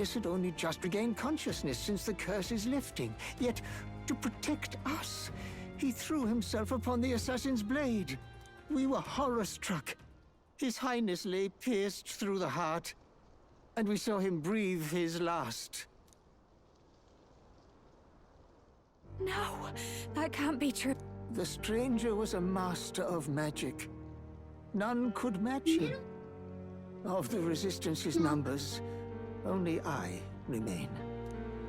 Highness had only just regained consciousness since the curse is lifting. Yet, to protect us, he threw himself upon the assassin's blade. We were horror-struck. His Highness lay pierced through the heart, and we saw him breathe his last. No, that can't be true. The stranger was a master of magic. None could match him. Of the Resistance's numbers, only I remain.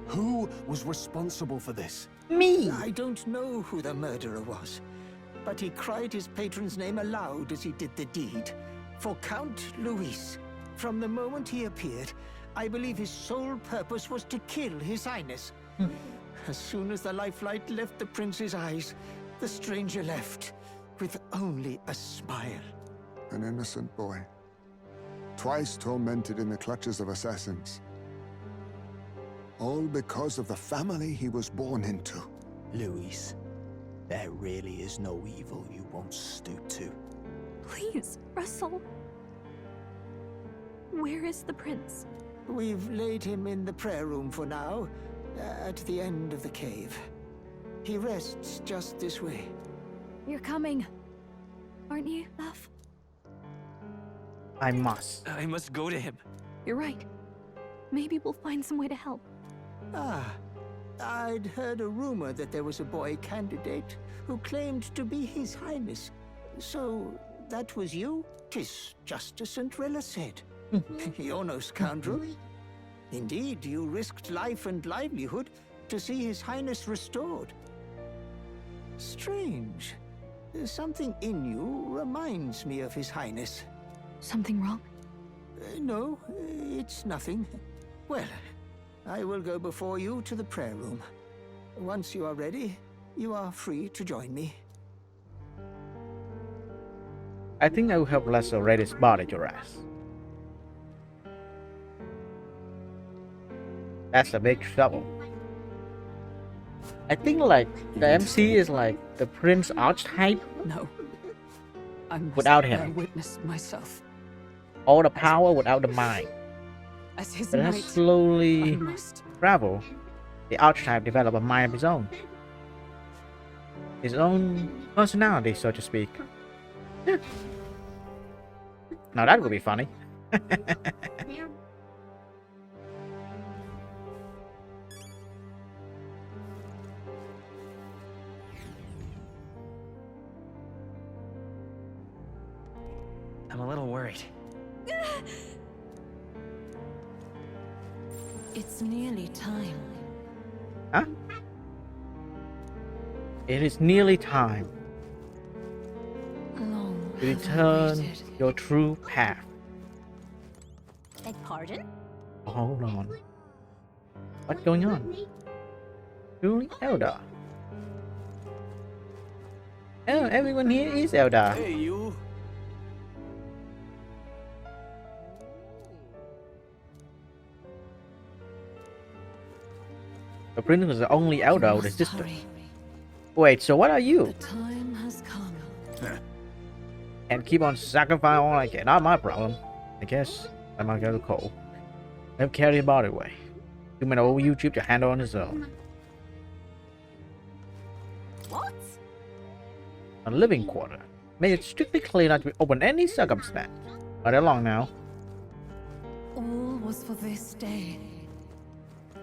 Who was responsible for this? Me! I don't know who the murderer was, but he cried his patron's name aloud as he did the deed. For Count Luis, from the moment he appeared, I believe his sole purpose was to kill His Highness. As soon as the lifelight left the prince's eyes, the stranger left, with only a smile. An innocent boy. Twice tormented in the clutches of assassins. All because of the family he was born into. Luis, there really is no evil you won't stoop to. Please, Russell. Where is the prince? We've laid him in the prayer room for now, at the end of the cave. He rests just this way. You're coming, aren't you, love? I must. I must go to him. You're right. Maybe we'll find some way to help. Ah, I'd heard a rumor that there was a boy candidate who claimed to be His Highness. So, that was you? 'Tis just as St. Rilla said. You're no scoundrel. Indeed, you risked life and livelihood to see His Highness restored. Strange. Something in you reminds me of His Highness. Something wrong? No, it's nothing. Well, I will go before you to the prayer room. Once you are ready, you are free to join me. I think I will have less already spotted your ass. That's a big trouble. I think like the MC is like the Prince archetype No. I must without bear him. witness myself. All the power without the mind. As his But as knight, I slowly must. travel, the archetype develop a mind of his own. His own personality, so to speak. Now that would be funny. I'm a little worried. It's nearly time. Huh? It is nearly time Long to have I return waited. your true path. Beg pardon? Hold on. What's going on? Truly Elder. Oh, everyone here is Elder. Hey, you. The prince was the only Elder You with his must sister. hurry. Wait, so what are you? The time has come. And keep on sacrificing all I can. Not my problem. I guess I might go to Cole. Let him carry the body away. Too many old YouTube to handle on his own. What? A living quarter. Made it strictly clear not to be open any circumstance. Right along now. All was for this day.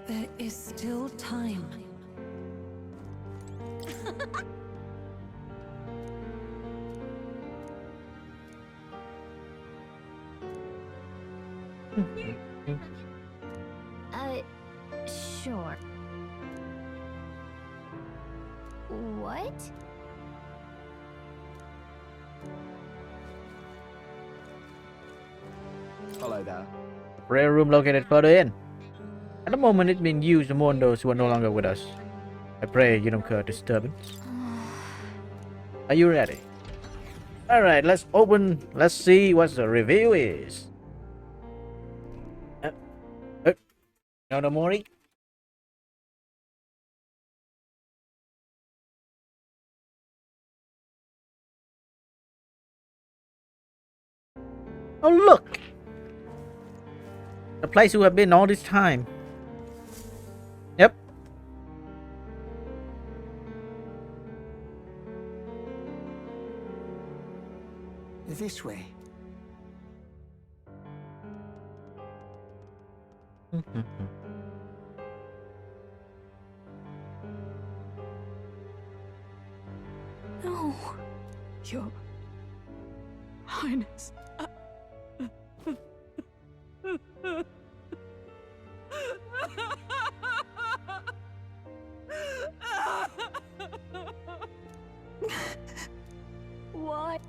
There is still time. Sure. What? Hello there. The prayer room located further in. At the moment, it's being used to mourn those who are no longer with us. I pray you don't cause disturbance. Are you ready? Alright, let's open. Let's see what the review is. No Mori. Oh, look! The place you have been all this time. Yep. This way. No. Your Highness. Why?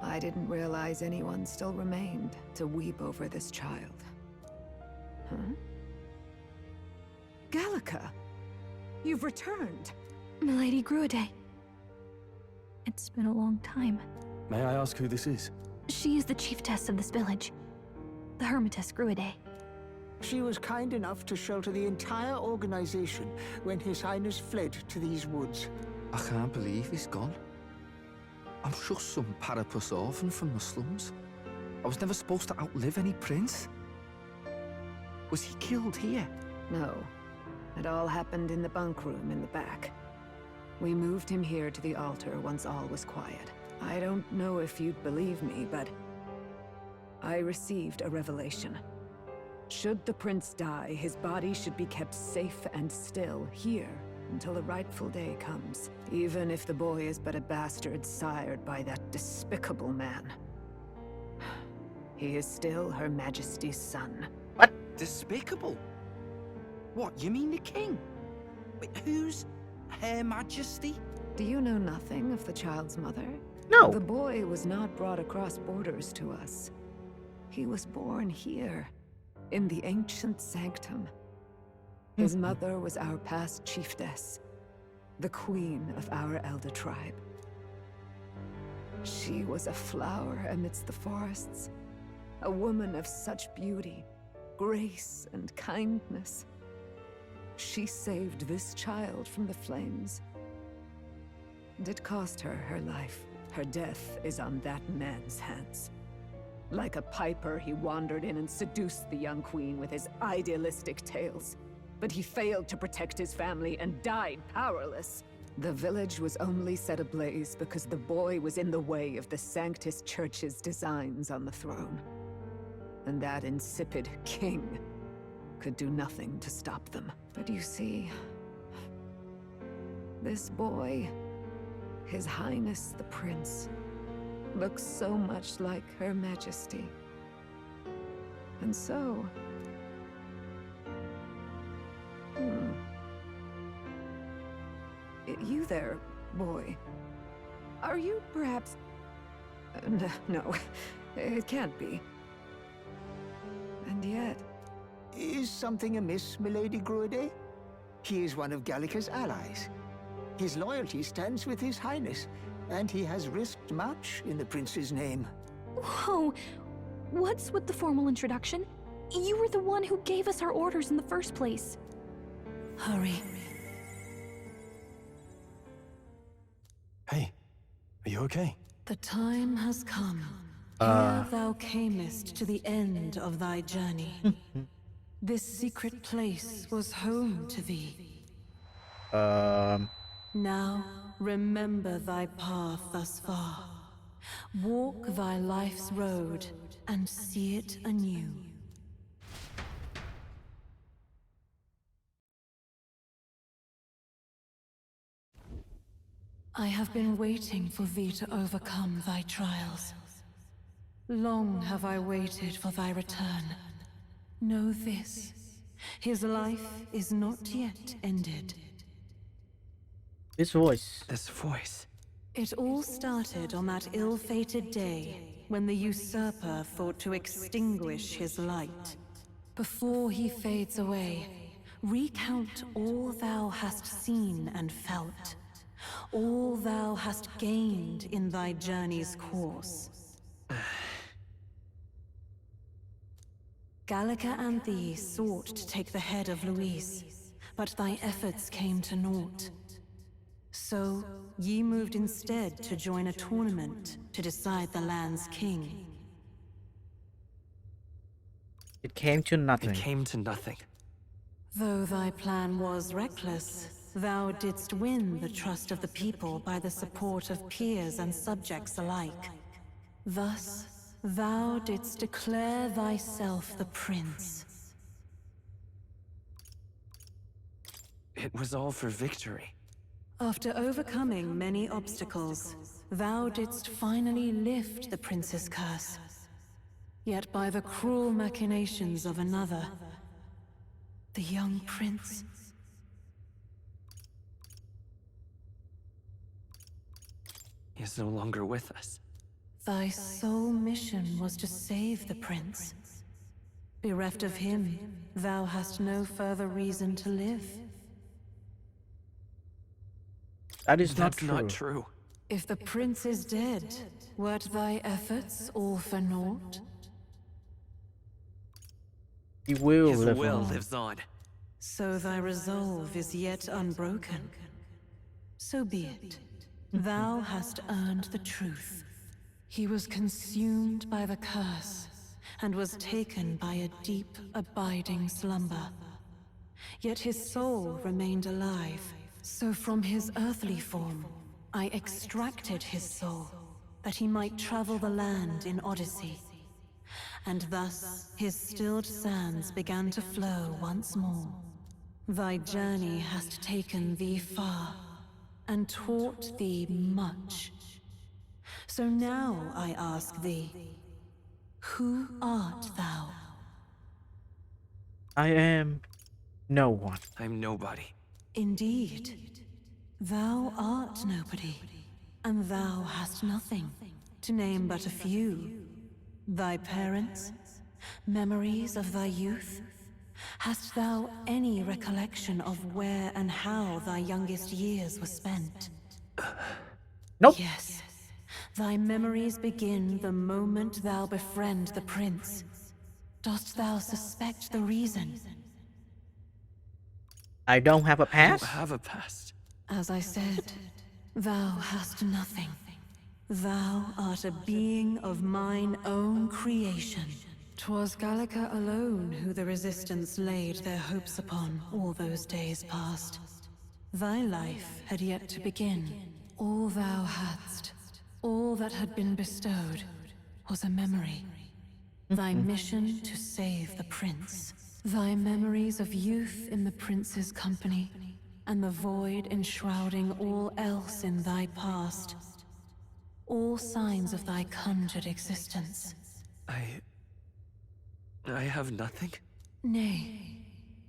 I didn't realize anyone still remained to weep over this child. Huh? Gallica, you've returned. Milady Gruide. It's been a long time. May I ask who this is? She is the chiefess of this village. The Hermitess Gruide. She was kind enough to shelter the entire organization when His Highness fled to these woods. I can't believe he's gone. I'm just some parapus orphan from the slums. I was never supposed to outlive any prince. Was he killed here? No. It all happened in the bunk room in the back. We moved him here to the altar once all was quiet. I don't know if you'd believe me, but I received a revelation. Should the prince die, his body should be kept safe and still here until the rightful day comes, even if the boy is but a bastard sired by that despicable man. He is still Her Majesty's son. Despicable? What, you mean the king? Wait, who's Her Majesty? Do you know nothing of the child's mother? No. The boy was not brought across borders to us. He was born here, in the ancient sanctum. His mother was our past chiefess, the queen of our elder tribe. She was a flower amidst the forests, a woman of such beauty, grace, and kindness. She saved this child from the flames. And it cost her her life. Her death is on that man's hands. Like a piper, he wandered in and seduced the young queen with his idealistic tales. But he failed to protect his family and died powerless. The village was only set ablaze because the boy was in the way of the Sanctus Church's designs on the throne. And that insipid king could do nothing to stop them. But you see, this boy, His Highness the Prince, looks so much like Her Majesty. And so... You there, boy. Are you perhaps... no, it can't be. And yet... Is something amiss, Milady Gruide? He is one of Gallica's allies. His loyalty stands with His Highness, and he has risked much in the prince's name. Whoa! What's with the formal introduction? You were the one who gave us our orders in the first place. Hurry. Hey, are you okay? The time has come. Here thou camest to the end of thy journey. This secret place was home to thee. Now, remember thy path thus far. Walk thy life's road and see it anew. I have been waiting for thee to overcome thy trials. Long have I waited for thy return. Know this, his life is not yet ended. This voice. This voice. It all started on that ill-fated day when the usurper thought to extinguish his light. Before he fades away, recount all thou hast seen and felt, all thou hast gained in thy journey's course. Gallica and thee sought to take the head of Luis, but thy efforts came to naught. So, ye moved instead to join a tournament to decide the land's king. It came to nothing. It came to nothing. Though thy plan was reckless, thou didst win the trust of the people by the support of peers and subjects alike. Thus, thou didst declare thyself the prince. It was all for victory. After overcoming many obstacles, thou didst finally lift the prince's curse. Yet by the cruel machinations of another, the young prince is no longer with us. Thy sole mission was to save the prince. Bereft of him, thou hast no further reason to live. That is That's not not true. true. If the prince is dead, wert thy efforts all for naught? He will His live will on. lives on. So thy resolve is yet unbroken. So be it. Thou hast earned the truth. He was consumed by the curse, and was taken by a deep, abiding slumber. Yet his soul remained alive, so from his earthly form, I extracted his soul, that he might travel the land in Odyssey. And thus, his stilled sands began to flow once more. Thy journey hast taken thee far, and taught thee much. So now I ask thee, who art thou? I am no one. I'm nobody. Indeed, thou art nobody, and thou hast nothing, to name but a few. Thy parents, memories of thy youth? Hast thou any recollection of where and how thy youngest years were spent? Nope. Yes. Thy memories begin the moment thou befriend the prince. Dost thou suspect the reason? I don't have a I don't past. have a past. As I said, thou hast nothing. Thou art a being of mine own creation. 'Twas Gallica alone who the Resistance laid their hopes upon all those days past. Thy life had yet to begin. All thou hadst, all that had been bestowed, was a memory. Thy mission to save the prince. Thy memories of youth in the prince's company, and the void enshrouding all else in thy past. All signs of thy conjured existence. I have nothing? Nay,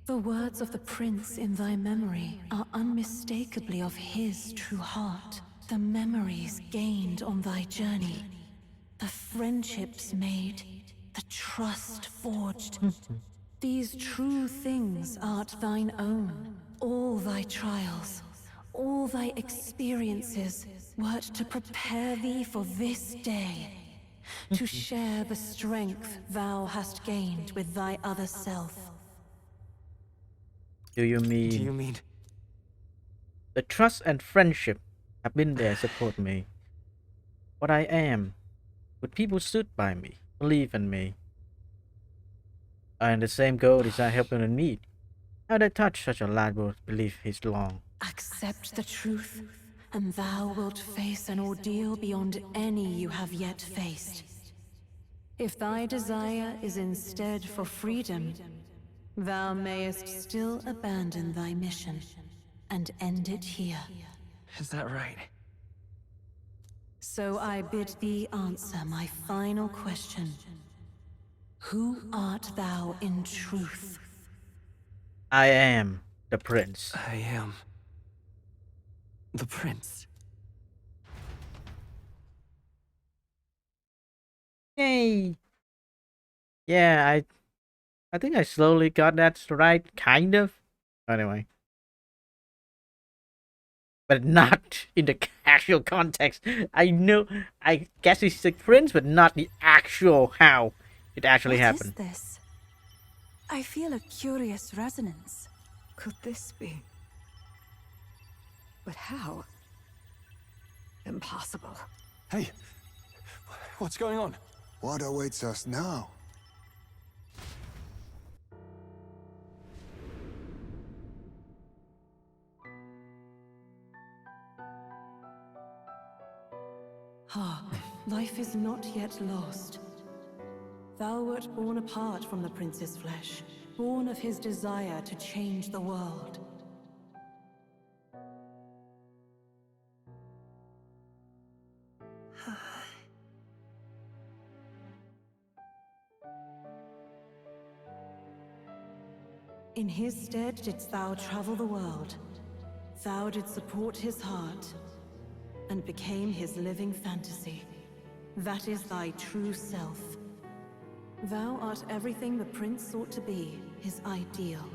the words of the prince in thy memory are unmistakably of his true heart. The memories gained on thy journey, the friendships made, the trust forged. These true things art thine own. All thy trials, all thy experiences, wert to prepare thee for this day. To share the strength thou hast gained with thy other self. Do you Do mean you mean the trust and friendship have been there support me? What I am, would people stood by me, believe in me? And the same goal is I help them in need. How they touch such a lad will believe his long. Accept the truth, and thou wilt face an ordeal beyond any you have yet faced. If thy desire is instead for freedom, thou mayest still abandon thy mission and end it here. is that right? So I bid thee answer my final question. Who art thou in truth? I am the prince. I am the prince. Yay! Yeah, I think I slowly got that right, kind of. Anyway. But not in the actual context. I guess he's the prince, but not the actual how it actually happened. What is this? I feel a curious resonance. Could this be? But how? Impossible. Hey, what's going on? What awaits us now? Ah, life is not yet lost. Thou wert born apart from the prince's flesh, born of his desire to change the world. In his stead didst thou travel the world. Thou didst support his heart, and became his living fantasy. That is thy true self. Thou art everything the prince sought to be, his ideal.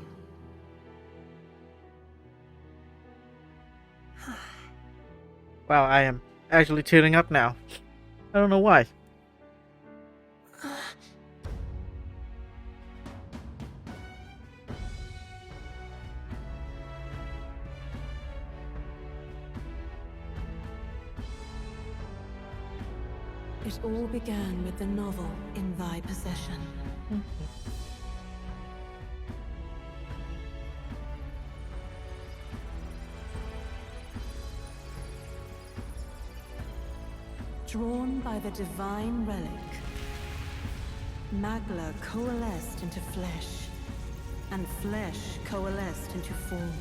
Wow, I am actually tearing up now. I don't know why. It all began with the novel in thy possession. Drawn by the divine relic, Magla coalesced into flesh, and flesh coalesced into form.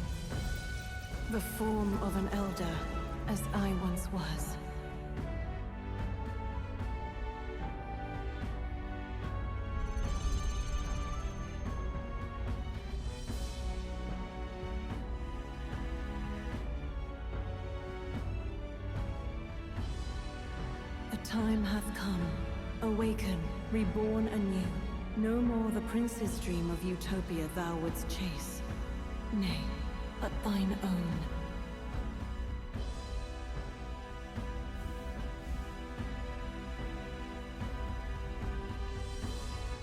The form of an elder, as I once was. Time hath come. Awaken, reborn anew. No more the prince's dream of utopia thou wouldst chase. Nay, but thine own.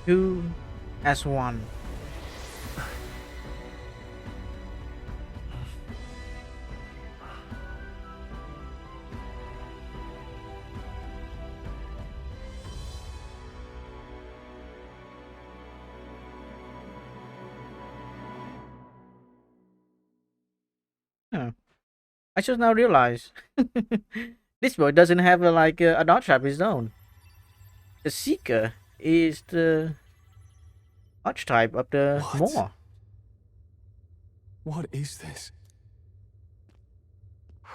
Two as one. Huh. I just now realize this boy doesn't have a dot trap of his own. The Seeker is the archetype of the Moor. What is this?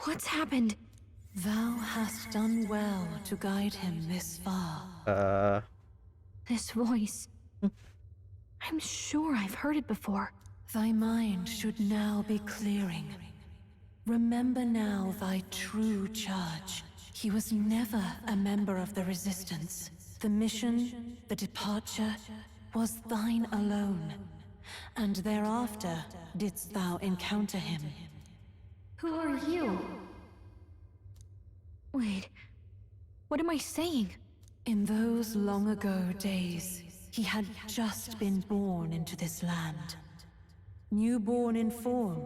What's happened? Thou hast done well to guide him this far. This voice. I'm sure I've heard it before. Thy mind should now be clearing. Remember now thy true charge. He was never a member of the Resistance. The mission, the departure, was thine alone. And thereafter didst thou encounter him. Who are you? Wait, what am I saying? In those long ago days, he had just been born into this land. Newborn in form,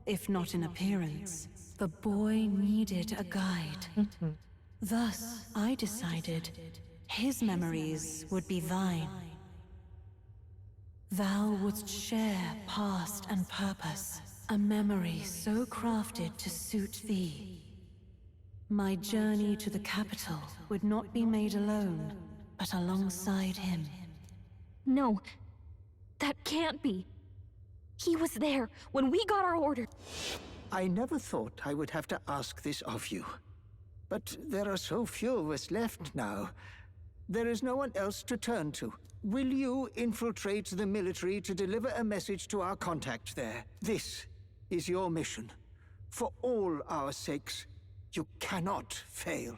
if not in appearance, the boy needed a guide. Thus, I decided his memories would be thine. Thou wouldst share past and purpose, a memory so crafted to suit thee. My journey to the capital would not be made alone, but alongside him. No, that can't be. He was there when we got our order. I never thought I would have to ask this of you. But there are so few of us left now. There is no one else to turn to. Will you infiltrate the military to deliver a message to our contact there? This is your mission. For all our sakes, you cannot fail.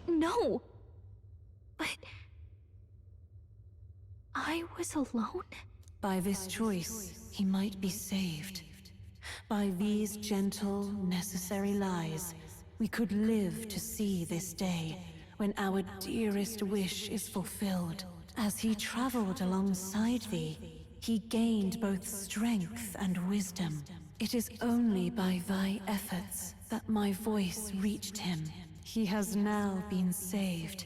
No! But... I was alone? By this choice, he might be saved. By these gentle, necessary lies, we could live to see this day, when our dearest wish is fulfilled. As he traveled alongside thee, he gained both strength and wisdom. It is only by thy efforts that my voice reached him. He has now been saved.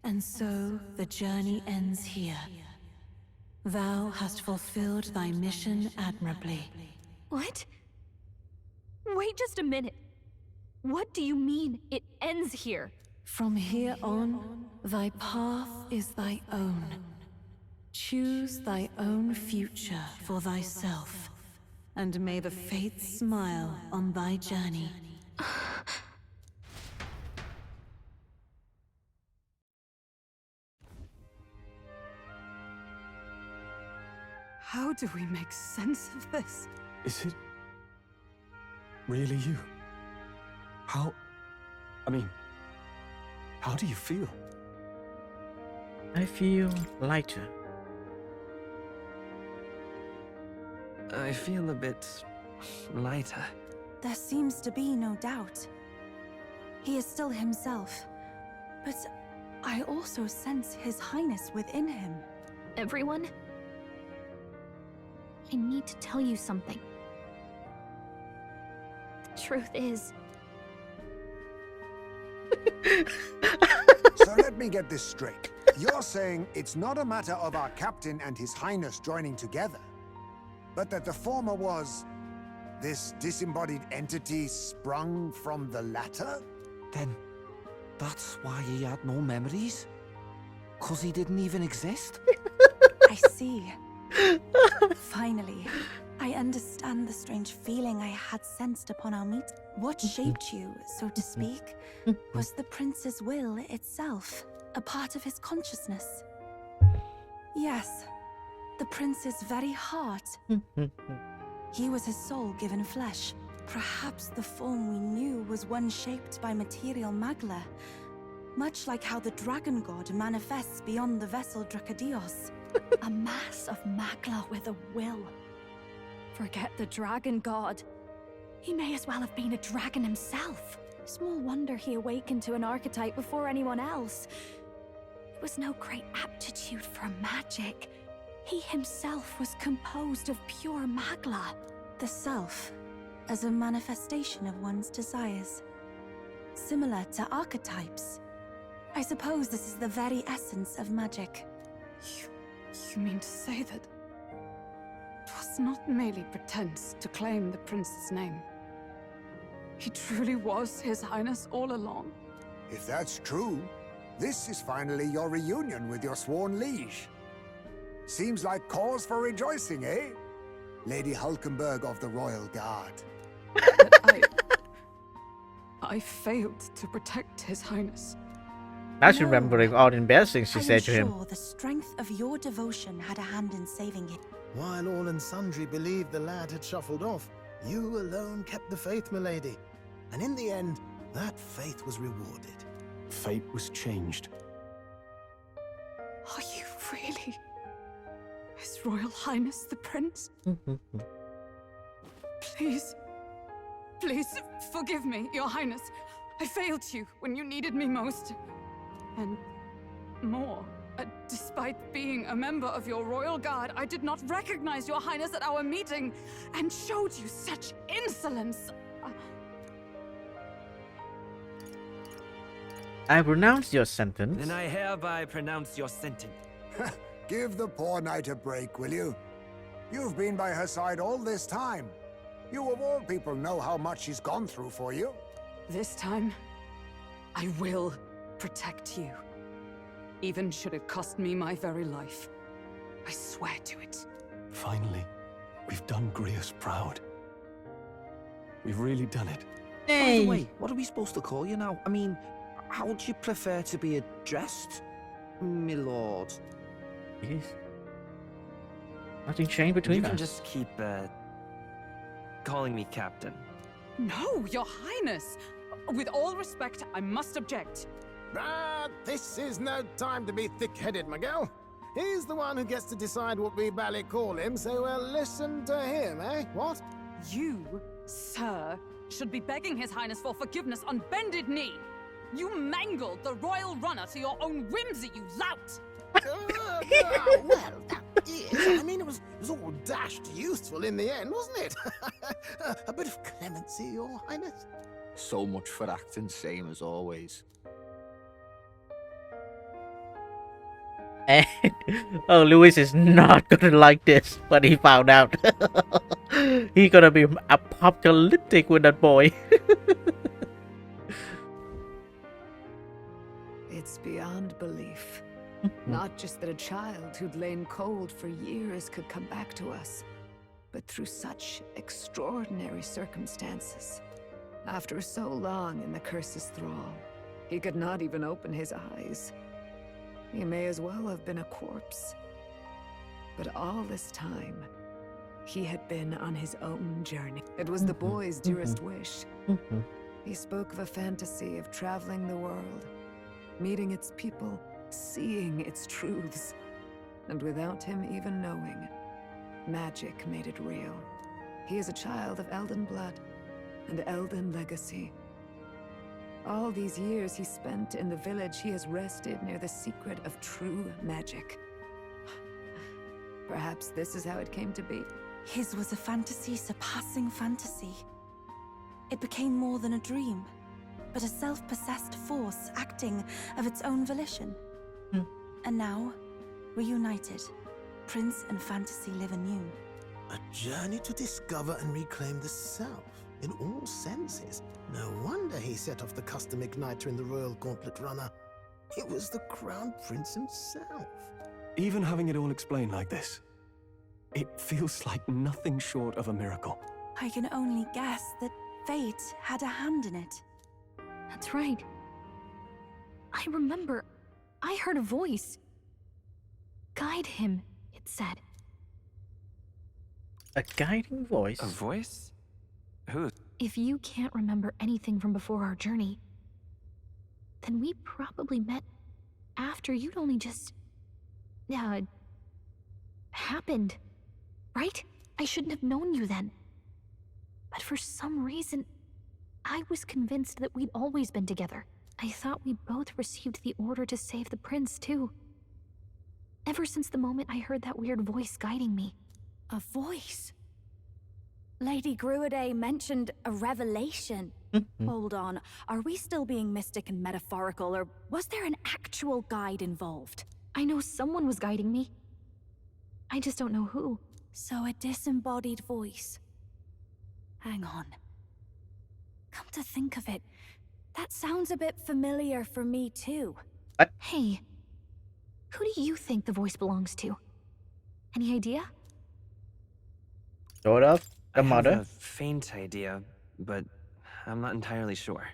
And so the journey ends here. Thou hast fulfilled thy mission admirably. What? Wait just a minute. What do you mean, it ends here? From here on, thy path is thy own. Choose thy own future for thyself, and may the fates smile on thy journey. How do we make sense of this? Is it really you? How do you feel? I feel lighter. I feel a bit lighter. There seems to be no doubt. He is still himself, but I also sense His Highness within him. Everyone? I need to tell you something. The truth is... So let me get this straight. You're saying it's not a matter of our captain and His Highness joining together, but that the former was this disembodied entity sprung from the latter? Then that's why he had no memories? 'Cause he didn't even exist? I see. Finally, I understand the strange feeling I had sensed upon our meet. What shaped you, so to speak, was the prince's will itself, a part of his consciousness. Yes, the prince's very heart. He was his soul given flesh. Perhaps the form we knew was one shaped by material magla, much like how the dragon god manifests beyond the vessel Dracadios. A mass of magla with a will. Forget the dragon god. He may as well have been a dragon himself. Small wonder he awakened to an archetype before anyone else. It was no great aptitude for magic. He himself was composed of pure magla. The self, as a manifestation of one's desires. Similar to archetypes. I suppose this is the very essence of magic. You mean to say that it was not merely pretense to claim the prince's name? He truly was His Highness all along? If that's true, this is finally your reunion with your sworn liege. Seems like cause for rejoicing, eh? Lady Hulkenberg of the Royal Guard. I failed to protect His Highness. Now she's remembering all the bad things she said to him. I am sure the strength of your devotion had a hand in saving it. While all and sundry believed the lad had shuffled off, you alone kept the faith, milady. And in the end, that faith was rewarded. Fate was changed. Are you really His Royal Highness the Prince? Please, forgive me, Your Highness. I failed you when you needed me most. And more, despite being a member of your Royal Guard, I did not recognize Your Highness at our meeting and showed you such insolence. I pronounce your sentence. Then I hereby pronounce your sentence. Give the poor knight a break, will you? You've been by her side all this time. You of all people know how much she's gone through for you. This time, I will protect you. Even should it cost me my very life. I swear to it. Finally, we've done Grius proud. We've really done it. By the way, what are we supposed to call you now? I mean, how would you prefer to be addressed, my lord? Yes. Nothing changed between us. You can just keep, calling me Captain. No, Your Highness! With all respect, I must object. But this is no time to be thick-headed, Miguel. He's the one who gets to decide what we bally call him, so we'll listen to him, eh? What? You, sir, should be begging His Highness for forgiveness on bended knee. You mangled the royal runner to your own whimsy, you lout! Well, that is. I mean, it was all dashed useful in the end, wasn't it? A bit of clemency, Your Highness. So much for acting same as always. Oh, Louis is not gonna like this when he found out. He gonna be apocalyptic with that boy. Not just that a child who'd lain cold for years could come back to us, but through such extraordinary circumstances. After so long in the curse's thrall, he could not even open his eyes. He may as well have been a corpse. But all this time, he had been on his own journey. It was the boy's dearest wish. He spoke of a fantasy of traveling the world, meeting its people, seeing its truths. And without him even knowing, magic made it real. He is a child of Elden blood and Elden legacy. All these years he spent in the village, he has rested near the secret of true magic. Perhaps this is how it came to be. His was a fantasy surpassing fantasy. It became more than a dream, but a self-possessed force acting of its own volition. And now, reunited, Prince and fantasy live anew. A journey to discover and reclaim the self, in all senses. No wonder he set off the custom igniter in the Royal Gauntlet Runner. It was the Crown Prince himself. Even having it all explained like this, it feels like nothing short of a miracle. I can only guess that fate had a hand in it. That's right. I remember, I heard a voice. Guide him, it said. A guiding voice? A voice? Who? If you can't remember anything from before our journey, then we probably met after you'd only just... happened. Right? I shouldn't have known you then. But for some reason, I was convinced that we'd always been together. I thought we both received the order to save the prince, too. Ever since the moment I heard that weird voice guiding me. A voice? Lady Gruaday mentioned a revelation. Hold on, are we still being mystic and metaphorical, or was there an actual guide involved? I know someone was guiding me. I just don't know who. So a disembodied voice. Hang on. Come to think of it, that sounds a bit familiar for me too. What? Hey, who do you think the voice belongs to? Any idea? Sort of. The I mother. have a faint idea, but I'm not entirely sure.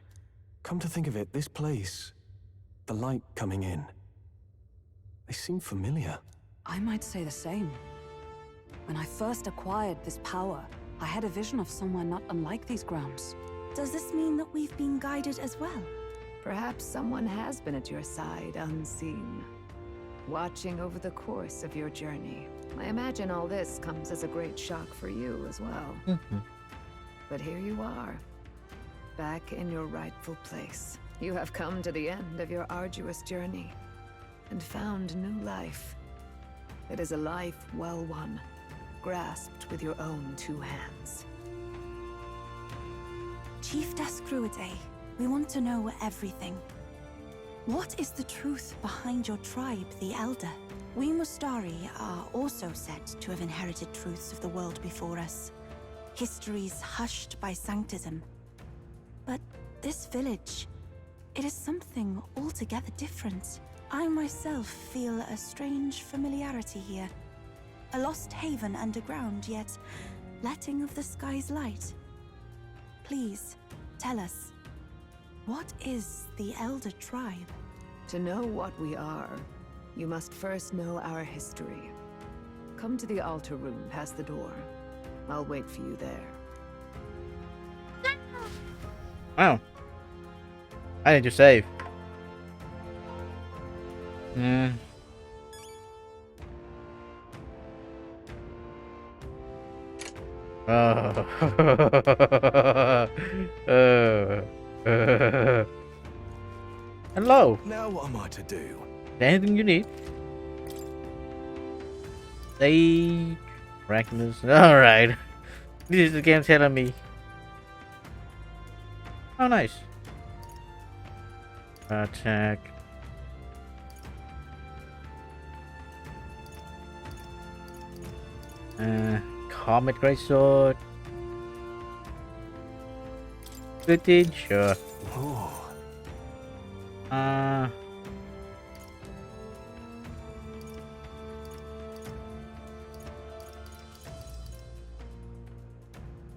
Come to think of it, this place, the light coming in, they seem familiar. I might say the same. When I first acquired this power, I had a vision of somewhere not unlike these grounds. Does this mean that we've been guided as well? Perhaps someone has been at your side unseen, watching over the course of your journey. I imagine all this comes as a great shock for you as well. But here you are, back in your rightful place. You have come to the end of your arduous journey and found new life. It is a life well won, grasped with your own two hands. Chiefess Gruaday, we want to know everything. What is the truth behind your tribe, the Elder? We Mustari are also said to have inherited truths of the world before us. Histories hushed by sanctism. But this village, it is something altogether different. I myself feel a strange familiarity here. A lost haven underground, yet letting of the sky's light. Please, tell us, what is the Elder tribe? To know what we are, you must first know our history. Come to the altar room past the door. I'll wait for you there. Wow. I need to save. Hello. Now what am I to do? Anything you need. Sage. Miraculous. Alright. This is the game telling me. Oh, nice. Attack. Comet Greatsword. Footage, sure.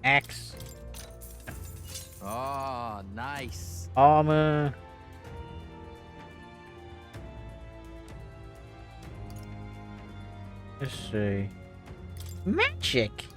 Axe. Oh, nice. Armor. Let's see. Magic.